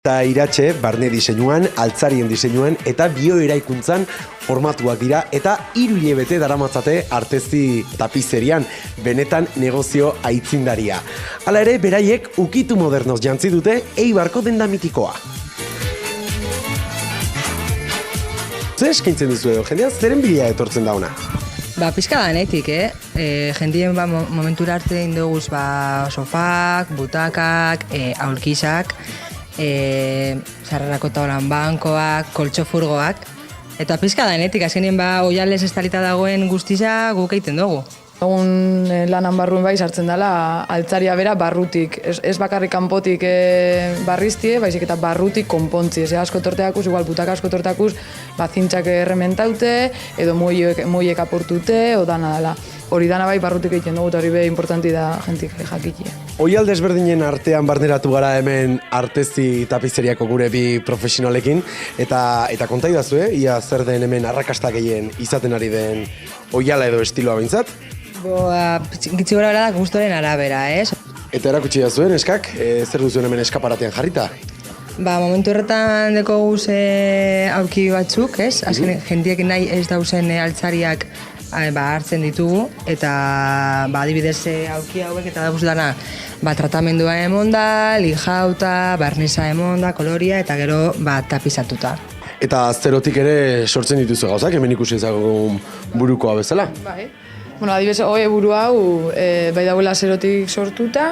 Eta iratxe, barne diseinuan, altzarien diseinuan eta bioeraikuntzan formatuak dira eta 3 hilabete daramatzate artezi tapizerian, benetan negozio aitzindaria. Hala ere, beraiek ukitu modernoz jantzi dute Eibarko denda mitikoa. Zer eskaintzen duzu edo, jendea zeren bila etortzen da ona? Pizka danetik, jendien momentura arte indoguz sofak, butakak, aulkisak, sarrerako taulan bankoak, koltxofurgoak, eta pizka danetik, azkenien oiales estalita dagoen guztiza guk egiten dugu. Egun lanan barruen bai sartzen dela altzaria bera barrutik, ez bakarrik kanpotik barriztie, baizik eta barrutik konpontzi, asko torteakuz, igual butaka asko torteakuz, zintzak errementaute, edo moiek aportute, o dana dela. Hori dana bai barrutik egiten dugu, eta hori be importanti da jentik jakitia. Oial desberdinen artean barneratu gara hemen artezi tapizeriako gure bi profesionalekin, eta konta idazu, ia zer den hemen arrakasta gehien izaten ari den oiala edo estiloa behintzat? Gitzi gora bera da gustoren arabera, ez? Eta erakutsi da zuen, eskak, zer duzuen hemen eskaparatean jarrita? Momentu horretan deko guz aurki batzuk, ez? Azken jendiek nahi ez dauzen altzariak hartzen ditugu, eta adibidez aurki hauek eta dauz dana tratamendua emonda, lijauta, barniza emonda, koloria, eta gero tapizatuta. Eta zerotik ere sortzen dituzu gauzak, hemen ikusi ezagun burukoa bezala? Bai. Adibidez, hoe buru hau bai dagoela zerotik sortuta.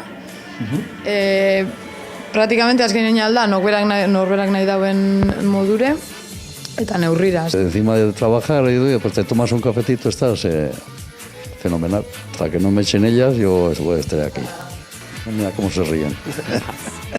Praktikamente azkenean alda norberak nahi dauen modure eta neurrira. Encima de trabajar, pues te tomas un cafetito, estás fenomenal. Hasta que no me echen ellas, yo voy a estar aquí. Mira cómo se ríen.